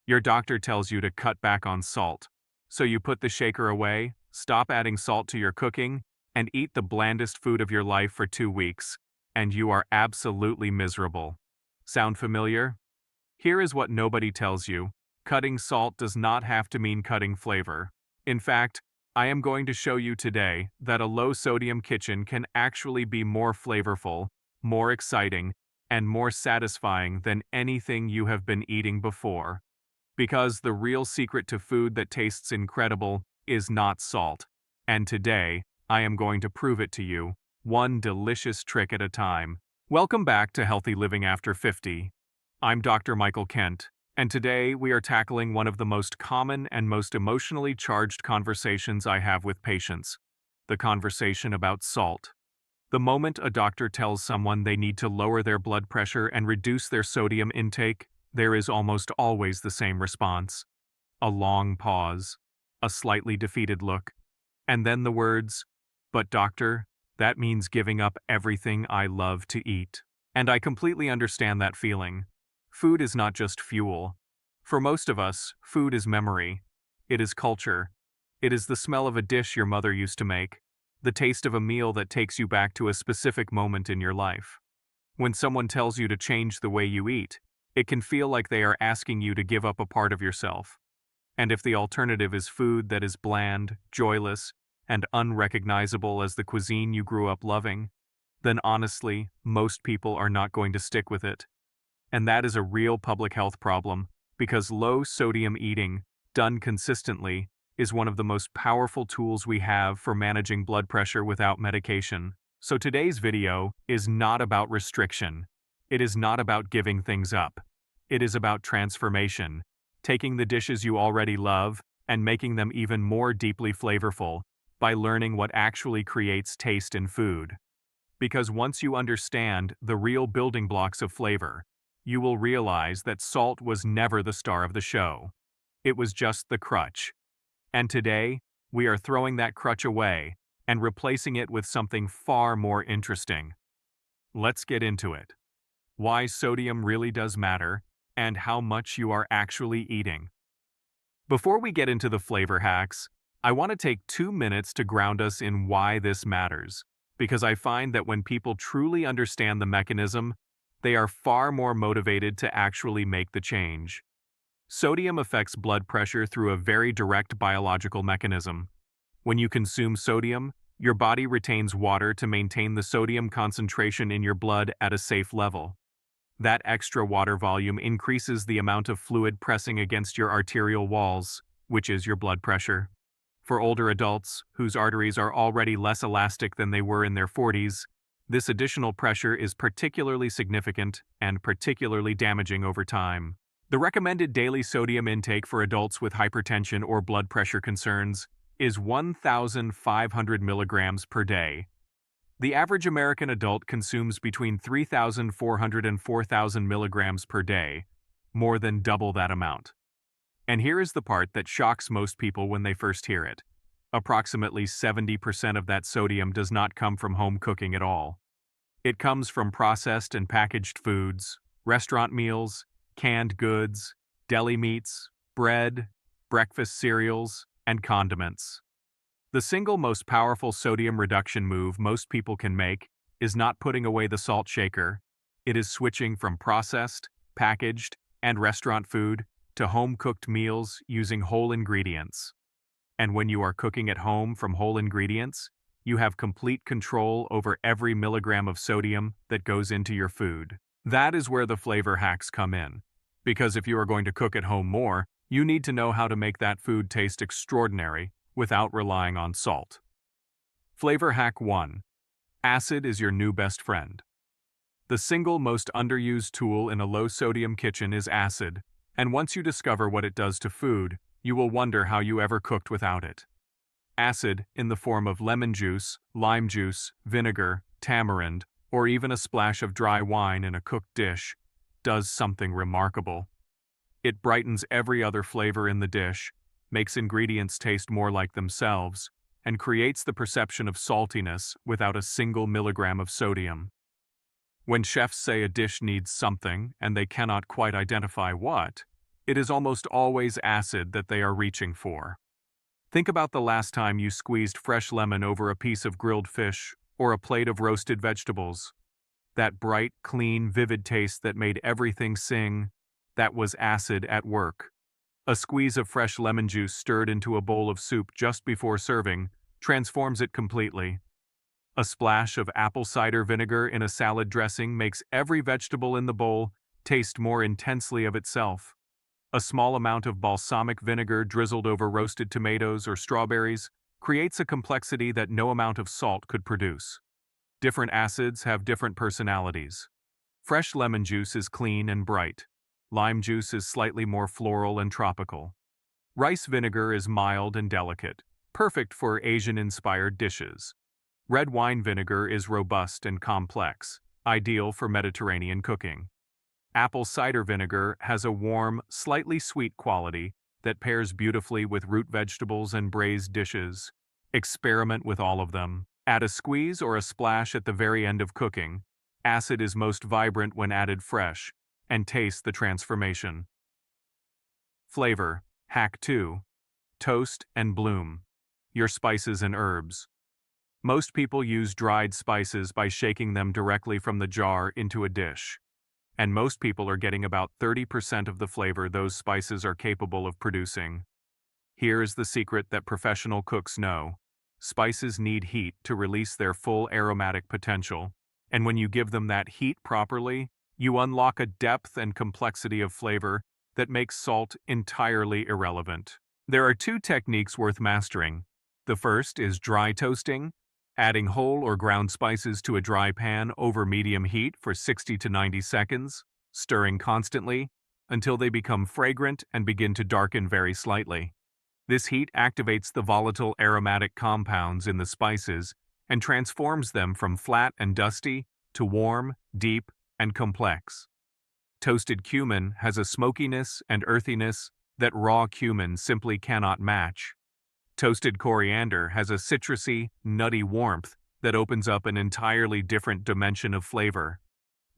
Your doctor tells you to cut back on salt. So you put the shaker away, stop adding salt to your cooking, and eat the blandest food of your life for 2 weeks, and you are absolutely miserable. Sound familiar? Here is what nobody tells you. Cutting salt does not have to mean cutting flavor. In fact, I am going to show you today that a low-sodium kitchen can actually be more flavorful, more exciting, and more satisfying than anything you have been eating before. Because the real secret to food that tastes incredible is not salt. And today, I am going to prove it to you, one delicious trick at a time. Welcome back to Healthy Living After 50. I'm Dr. Michael Kent, and today we are tackling one of the most common and most emotionally charged conversations I have with patients, the conversation about salt. The moment a doctor tells someone they need to lower their blood pressure and reduce their sodium intake, there is almost always the same response. A long pause, a slightly defeated look, and then the words, "But doctor, that means giving up everything I love to eat." And I completely understand that feeling. Food is not just fuel. For most of us, food is memory. It is culture. It is the smell of a dish your mother used to make, the taste of a meal that takes you back to a specific moment in your life. When someone tells you to change the way you eat, it can feel like they are asking you to give up a part of yourself. And if the alternative is food that is bland, joyless, and unrecognizable as the cuisine you grew up loving, then honestly, most people are not going to stick with it. And that is a real public health problem, because low-sodium eating, done consistently, is one of the most powerful tools we have for managing blood pressure without medication. So today's video is not about restriction. It is not about giving things up. It is about transformation, taking the dishes you already love and making them even more deeply flavorful by learning what actually creates taste in food. Because once you understand the real building blocks of flavor, you will realize that salt was never the star of the show. It was just the crutch. And today, we are throwing that crutch away and replacing it with something far more interesting. Let's get into it. Why sodium really does matter, and how much you are actually eating. Before we get into the flavor hacks, I want to take 2 minutes to ground us in why this matters, because I find that when people truly understand the mechanism, they are far more motivated to actually make the change. Sodium affects blood pressure through a very direct biological mechanism. When you consume sodium, your body retains water to maintain the sodium concentration in your blood at a safe level. That extra water volume increases the amount of fluid pressing against your arterial walls, which is your blood pressure. For older adults, whose arteries are already less elastic than they were in their 40s, this additional pressure is particularly significant and particularly damaging over time. The recommended daily sodium intake for adults with hypertension or blood pressure concerns is 1,500 milligrams per day. The average American adult consumes between 3,400 and 4,000 milligrams per day, more than double that amount. And here is the part that shocks most people when they first hear it. Approximately 70% of that sodium does not come from home cooking at all. It comes from processed and packaged foods, restaurant meals, canned goods, deli meats, bread, breakfast cereals, and condiments. The single most powerful sodium reduction move most people can make is not putting away the salt shaker. It is switching from processed, packaged, and restaurant food to home-cooked meals using whole ingredients. And when you are cooking at home from whole ingredients, you have complete control over every milligram of sodium that goes into your food. That is where the flavor hacks come in. Because if you are going to cook at home more, you need to know how to make that food taste extraordinary without relying on salt. Flavor hack 1. Acid is your new best friend. The single most underused tool in a low-sodium kitchen is acid, and once you discover what it does to food, you will wonder how you ever cooked without it. Acid, in the form of lemon juice, lime juice, vinegar, tamarind, or even a splash of dry wine in a cooked dish, does something remarkable. It brightens every other flavor in the dish, makes ingredients taste more like themselves, and creates the perception of saltiness without a single milligram of sodium. When chefs say a dish needs something and they cannot quite identify what, It is almost always acid that they are reaching for. Think about the last time you squeezed fresh lemon over a piece of grilled fish or a plate of roasted vegetables. That bright, clean, vivid taste that made everything sing, that was acid at work. A squeeze of fresh lemon juice stirred into a bowl of soup just before serving transforms it completely. A splash of apple cider vinegar in a salad dressing makes every vegetable in the bowl taste more intensely of itself. A small amount of balsamic vinegar drizzled over roasted tomatoes or strawberries creates a complexity that no amount of salt could produce. Different acids have different personalities. Fresh lemon juice is clean and bright. Lime juice is slightly more floral and tropical. Rice vinegar is mild and delicate, perfect for Asian-inspired dishes. Red wine vinegar is robust and complex, ideal for Mediterranean cooking. Apple cider vinegar has a warm, slightly sweet quality that pairs beautifully with root vegetables and braised dishes. Experiment with all of them. Add a squeeze or a splash at the very end of cooking. Acid is most vibrant when added fresh, and taste the transformation. Flavor. Hack 2. Toast and bloom your spices and herbs. Most people use dried spices by shaking them directly from the jar into a dish. And most people are getting about 30% of the flavor those spices are capable of producing. Here is the secret that professional cooks know. Spices need heat to release their full aromatic potential, and when you give them that heat properly, you unlock a depth and complexity of flavor that makes salt entirely irrelevant. There are two techniques worth mastering. The first is dry toasting, adding whole or ground spices to a dry pan over medium heat for 60 to 90 seconds, stirring constantly until they become fragrant and begin to darken very slightly. This heat activates the volatile aromatic compounds in the spices and transforms them from flat and dusty to warm, deep, and complex. Toasted cumin has a smokiness and earthiness that raw cumin simply cannot match. Toasted coriander has a citrusy, nutty warmth that opens up an entirely different dimension of flavor.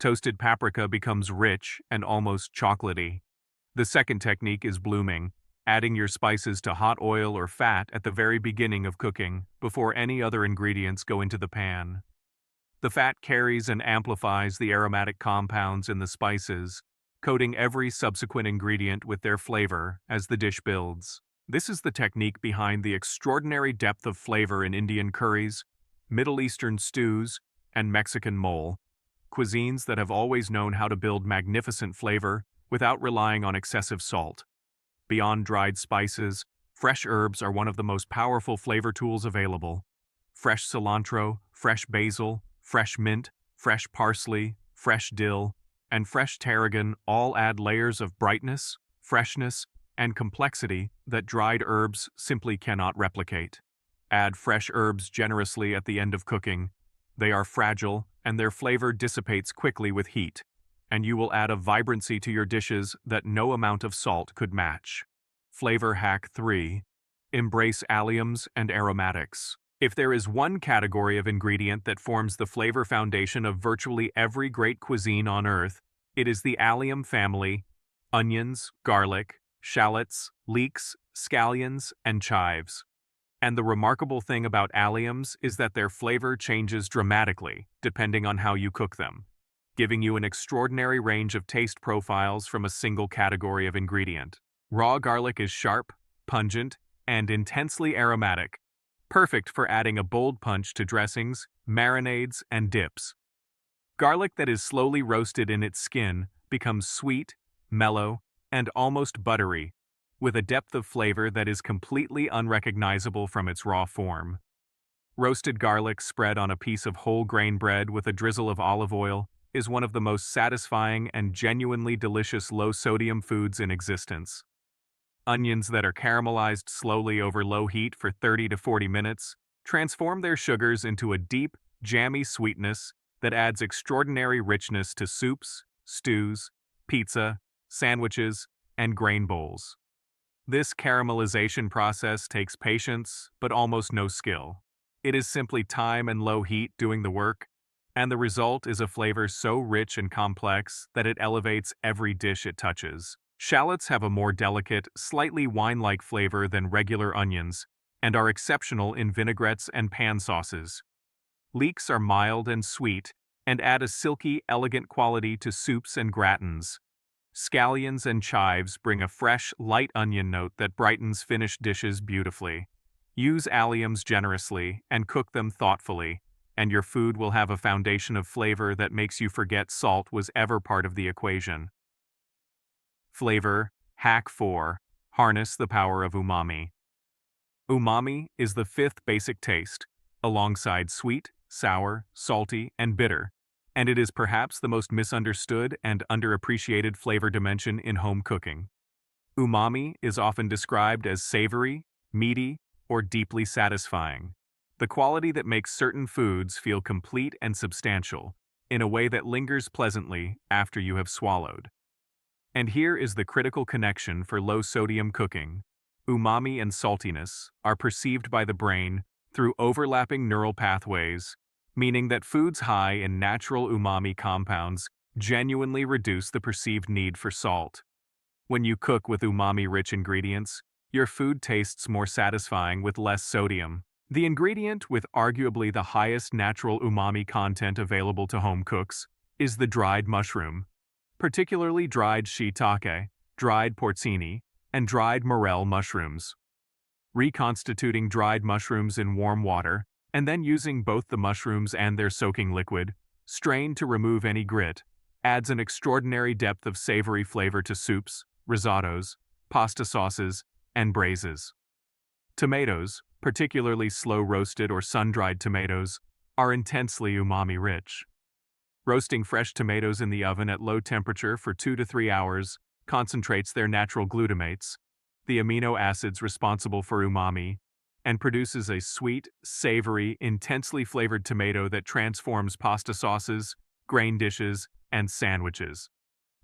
Toasted paprika becomes rich and almost chocolatey. The second technique is blooming, adding your spices to hot oil or fat at the very beginning of cooking, before any other ingredients go into the pan. The fat carries and amplifies the aromatic compounds in the spices, coating every subsequent ingredient with their flavor as the dish builds. This is the technique behind the extraordinary depth of flavor in Indian curries, Middle Eastern stews, and Mexican mole, cuisines that have always known how to build magnificent flavor without relying on excessive salt. Beyond dried spices, fresh herbs are one of the most powerful flavor tools available. Fresh cilantro, fresh basil, fresh mint, fresh parsley, fresh dill, and fresh tarragon all add layers of brightness, freshness, and complexity that dried herbs simply cannot replicate. Add fresh herbs generously at the end of cooking. They are fragile, and their flavor dissipates quickly with heat, and you will add a vibrancy to your dishes that no amount of salt could match. Flavor hack 3. Embrace alliums and aromatics. If there is one category of ingredient that forms the flavor foundation of virtually every great cuisine on earth, it is the allium family: onions, garlic, shallots, leeks, scallions, and chives. And the remarkable thing about alliums is that their flavor changes dramatically depending on how you cook them, giving you an extraordinary range of taste profiles from a single category of ingredient. Raw garlic is sharp, pungent, and intensely aromatic, perfect for adding a bold punch to dressings, marinades, and dips. Garlic that is slowly roasted in its skin becomes sweet, mellow, and almost buttery, with a depth of flavor that is completely unrecognizable from its raw form. Roasted garlic spread on a piece of whole grain bread with a drizzle of olive oil is one of the most satisfying and genuinely delicious low-sodium foods in existence. Onions that are caramelized slowly over low heat for 30 to 40 minutes transform their sugars into a deep, jammy sweetness that adds extraordinary richness to soups, stews, pizza, sandwiches, and grain bowls. This caramelization process takes patience, but almost no skill. It is simply time and low heat doing the work, and the result is a flavor so rich and complex that it elevates every dish it touches. Shallots have a more delicate, slightly wine-like flavor than regular onions, and are exceptional in vinaigrettes and pan sauces. Leeks are mild and sweet, and add a silky, elegant quality to soups and gratins. Scallions and chives bring a fresh, light onion note that brightens finished dishes beautifully. Use alliums generously and cook them thoughtfully, and your food will have a foundation of flavor that makes you forget salt was ever part of the equation. Flavor, Hack 4. Harness the power of umami. Umami is the fifth basic taste, alongside sweet, sour, salty, and bitter, and it is perhaps the most misunderstood and underappreciated flavor dimension in home cooking. Umami is often described as savory, meaty, or deeply satisfying, the quality that makes certain foods feel complete and substantial, in a way that lingers pleasantly after you have swallowed. And here is the critical connection for low-sodium cooking. Umami and saltiness are perceived by the brain through overlapping neural pathways, meaning that foods high in natural umami compounds genuinely reduce the perceived need for salt. When you cook with umami-rich ingredients, your food tastes more satisfying with less sodium. The ingredient with arguably the highest natural umami content available to home cooks is the dried mushroom, particularly dried shiitake, dried porcini, and dried morel mushrooms. Reconstituting dried mushrooms in warm water, and then using both the mushrooms and their soaking liquid, strained to remove any grit, adds an extraordinary depth of savory flavor to soups, risottos, pasta sauces, and braises. Tomatoes, particularly slow-roasted or sun-dried tomatoes, are intensely umami-rich. Roasting fresh tomatoes in the oven at low temperature for 2 to 3 hours concentrates their natural glutamates, the amino acids responsible for umami, and produces a sweet, savory, intensely flavored tomato that transforms pasta sauces, grain dishes, and sandwiches.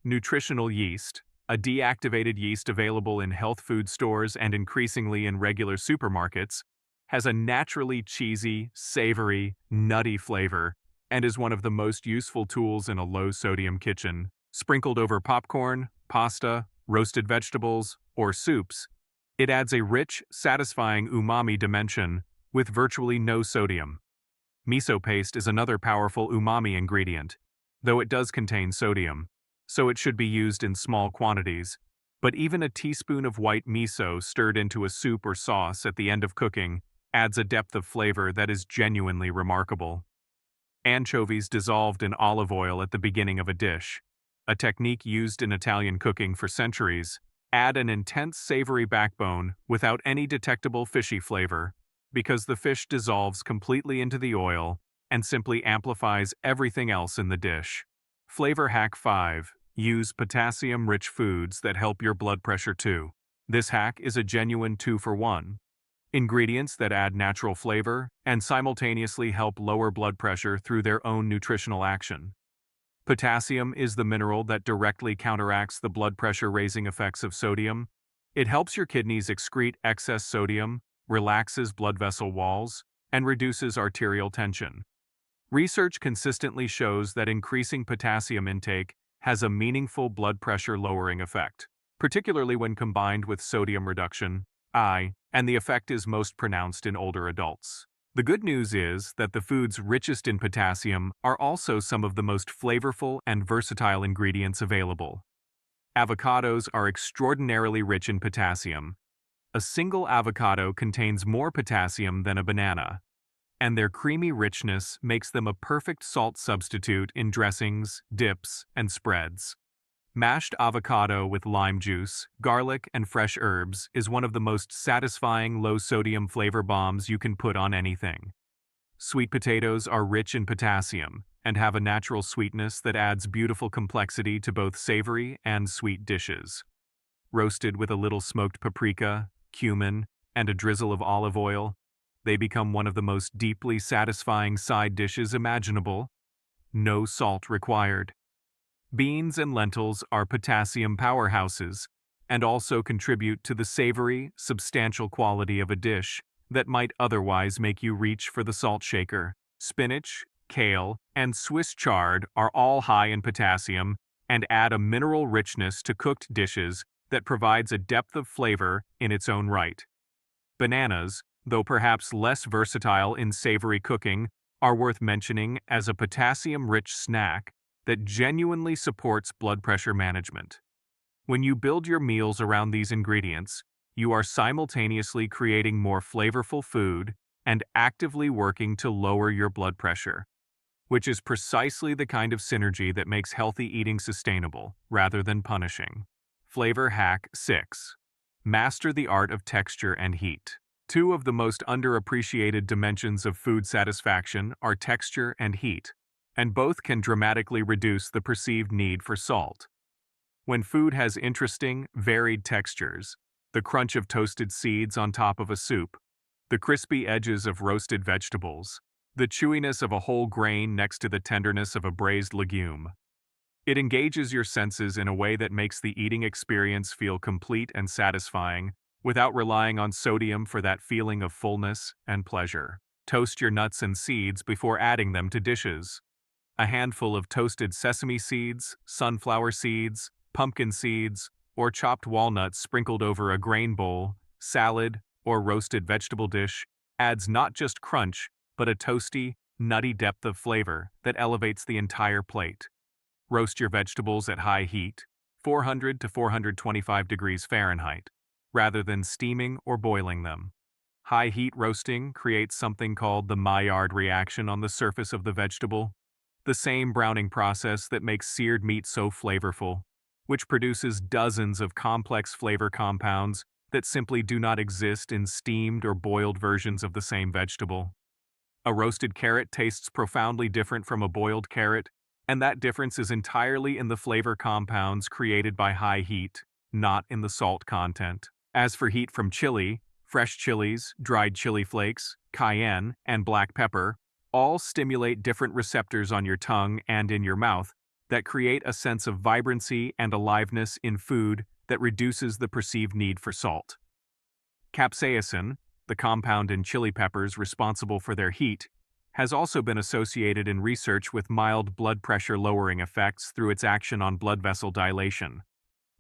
Nutritional yeast, a deactivated yeast available in health food stores and increasingly in regular supermarkets, has a naturally cheesy, savory, nutty flavor and is one of the most useful tools in a low-sodium kitchen. Sprinkled over popcorn, pasta, roasted vegetables, or soups, it adds a rich, satisfying umami dimension with virtually no sodium. Miso paste is another powerful umami ingredient, though it does contain sodium, so it should be used in small quantities. But even a teaspoon of white miso stirred into a soup or sauce at the end of cooking adds a depth of flavor that is genuinely remarkable. Anchovies dissolved in olive oil at the beginning of a dish, a technique used in Italian cooking for centuries, add an intense savory backbone without any detectable fishy flavor, because the fish dissolves completely into the oil and simply amplifies everything else in the dish. Flavor Hack 5. Use potassium-rich foods that help your blood pressure too. This hack is a genuine 2-for-1. Ingredients that add natural flavor and simultaneously help lower blood pressure through their own nutritional action. Potassium is the mineral that directly counteracts the blood pressure-raising effects of sodium. It helps your kidneys excrete excess sodium, relaxes blood vessel walls, and reduces arterial tension. Research consistently shows that increasing potassium intake has a meaningful blood pressure-lowering effect, particularly when combined with sodium reduction, and the effect is most pronounced in older adults. The good news is that the foods richest in potassium are also some of the most flavorful and versatile ingredients available. Avocados are extraordinarily rich in potassium. A single avocado contains more potassium than a banana, and their creamy richness makes them a perfect salt substitute in dressings, dips, and spreads. Mashed avocado with lime juice, garlic, and fresh herbs is one of the most satisfying low-sodium flavor bombs you can put on anything. Sweet potatoes are rich in potassium and have a natural sweetness that adds beautiful complexity to both savory and sweet dishes. Roasted with a little smoked paprika, cumin, and a drizzle of olive oil, they become one of the most deeply satisfying side dishes imaginable. No salt required. Beans and lentils are potassium powerhouses and also contribute to the savory, substantial quality of a dish that might otherwise make you reach for the salt shaker. Spinach, kale, and Swiss chard are all high in potassium and add a mineral richness to cooked dishes that provides a depth of flavor in its own right. Bananas, though perhaps less versatile in savory cooking, are worth mentioning as a potassium-rich snack that genuinely supports blood pressure management. When you build your meals around these ingredients, you are simultaneously creating more flavorful food and actively working to lower your blood pressure, which is precisely the kind of synergy that makes healthy eating sustainable rather than punishing. Flavor Hack 6. Master the art of texture and heat. Two of the most underappreciated dimensions of food satisfaction are texture and heat, and both can dramatically reduce the perceived need for salt. When food has interesting, varied textures, the crunch of toasted seeds on top of a soup, the crispy edges of roasted vegetables, the chewiness of a whole grain next to the tenderness of a braised legume. It engages your senses in a way that makes the eating experience feel complete and satisfying, without relying on sodium for that feeling of fullness and pleasure. Toast your nuts and seeds before adding them to dishes. A handful of toasted sesame seeds, sunflower seeds, pumpkin seeds, or chopped walnuts sprinkled over a grain bowl, salad, or roasted vegetable dish adds not just crunch, but a toasty, nutty depth of flavor that elevates the entire plate. Roast your vegetables at high heat, 400 to 425 degrees Fahrenheit, rather than steaming or boiling them. High heat roasting creates something called the Maillard reaction on the surface of the vegetable, the same browning process that makes seared meat so flavorful, which produces dozens of complex flavor compounds that simply do not exist in steamed or boiled versions of the same vegetable. A roasted carrot tastes profoundly different from a boiled carrot, and that difference is entirely in the flavor compounds created by high heat, not in the salt content. As for heat from chili, fresh chilies, dried chili flakes, cayenne, and black pepper all stimulate different receptors on your tongue and in your mouth that create a sense of vibrancy and aliveness in food that reduces the perceived need for salt. Capsaicin, the compound in chili peppers responsible for their heat, has also been associated in research with mild blood pressure lowering effects through its action on blood vessel dilation.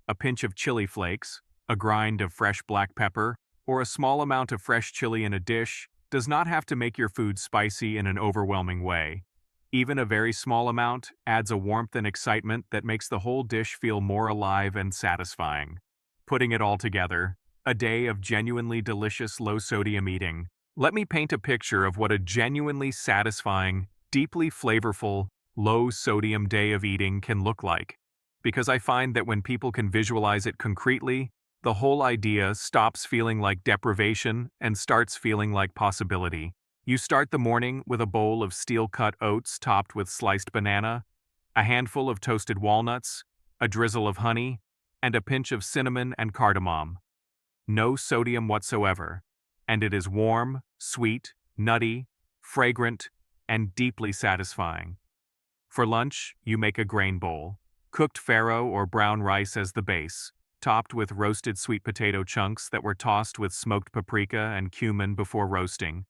A pinch of chili flakes, a grind of fresh black pepper, or a small amount of fresh chili in a dish does not have to make your food spicy in an overwhelming way. Even a very small amount adds a warmth and excitement that makes the whole dish feel more alive and satisfying. Putting it all together, a day of genuinely delicious low-sodium eating. Let me paint a picture of what a genuinely satisfying, deeply flavorful, low-sodium day of eating can look like. Because I find that when people can visualize it concretely, the whole idea stops feeling like deprivation and starts feeling like possibility. You start the morning with a bowl of steel-cut oats topped with sliced banana, a handful of toasted walnuts, a drizzle of honey, and a pinch of cinnamon and cardamom. No sodium whatsoever, and it is warm, sweet, nutty, fragrant, and deeply satisfying. For lunch, you make a grain bowl, cooked farro or brown rice as the base, topped with roasted sweet potato chunks that were tossed with smoked paprika and cumin before roasting,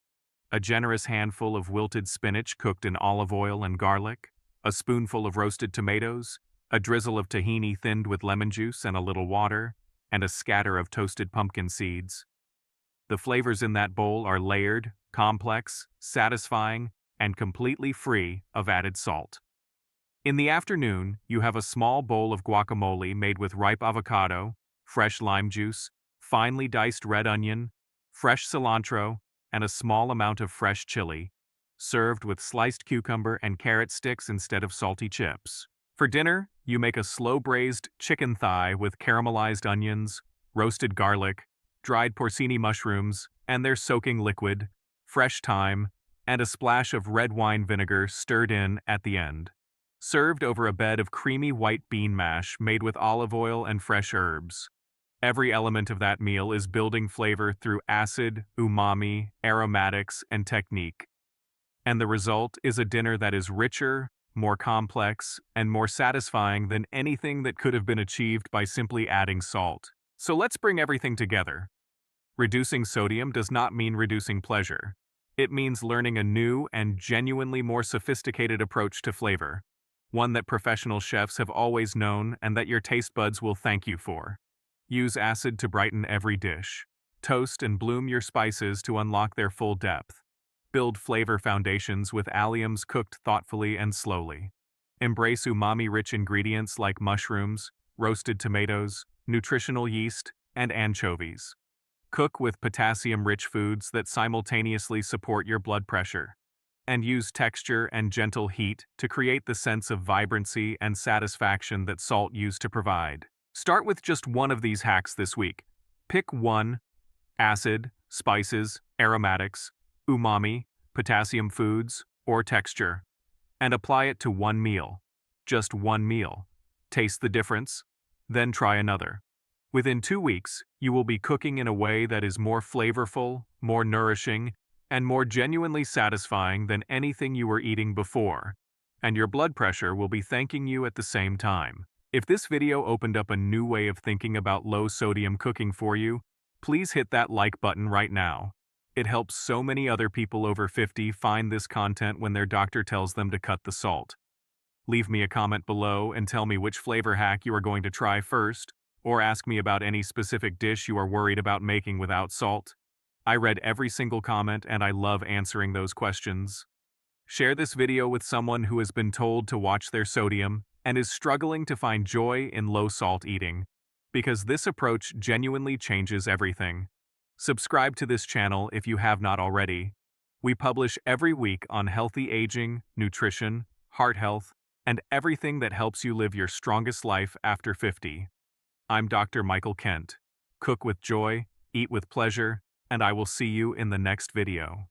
a generous handful of wilted spinach cooked in olive oil and garlic, a spoonful of roasted tomatoes, a drizzle of tahini thinned with lemon juice and a little water, and a scatter of toasted pumpkin seeds. The flavors in that bowl are layered, complex, satisfying, and completely free of added salt. In the afternoon, you have a small bowl of guacamole made with ripe avocado, fresh lime juice, finely diced red onion, fresh cilantro, and a small amount of fresh chili, served with sliced cucumber and carrot sticks instead of salty chips. For dinner, you make a slow-braised chicken thigh with caramelized onions, roasted garlic, dried porcini mushrooms, and their soaking liquid, fresh thyme, and a splash of red wine vinegar stirred in at the end. Served over a bed of creamy white bean mash made with olive oil and fresh herbs. Every element of that meal is building flavor through acid, umami, aromatics, and technique. And the result is a dinner that is richer, more complex, and more satisfying than anything that could have been achieved by simply adding salt. So let's bring everything together. Reducing sodium does not mean reducing pleasure. It means learning a new and genuinely more sophisticated approach to flavor, one that professional chefs have always known and that your taste buds will thank you for. Use acid to brighten every dish. Toast and bloom your spices to unlock their full depth. Build flavor foundations with alliums cooked thoughtfully and slowly. Embrace umami-rich ingredients like mushrooms, roasted tomatoes, nutritional yeast, and anchovies. Cook with potassium-rich foods that simultaneously support your blood pressure. And use texture and gentle heat to create the sense of vibrancy and satisfaction that salt used to provide. Start with just one of these hacks this week. Pick one: acid, spices, aromatics, umami, potassium foods, or texture, and apply it to one meal. Just one meal. Taste the difference, then try another. Within 2 weeks, you will be cooking in a way that is more flavorful, more nourishing, and more genuinely satisfying than anything you were eating before. And your blood pressure will be thanking you at the same time. If this video opened up a new way of thinking about low-sodium cooking for you, please hit that like button right now. It helps so many other people over 50 find this content when their doctor tells them to cut the salt. Leave me a comment below and tell me which flavor hack you are going to try first, or ask me about any specific dish you are worried about making without salt. I read every single comment and I love answering those questions. Share this video with someone who has been told to watch their sodium and is struggling to find joy in low-salt eating, because this approach genuinely changes everything. Subscribe to this channel if you have not already. We publish every week on healthy aging, nutrition, heart health, and everything that helps you live your strongest life after 50. I'm Dr. Michael Kent. Cook with joy, eat with pleasure, and I will see you in the next video.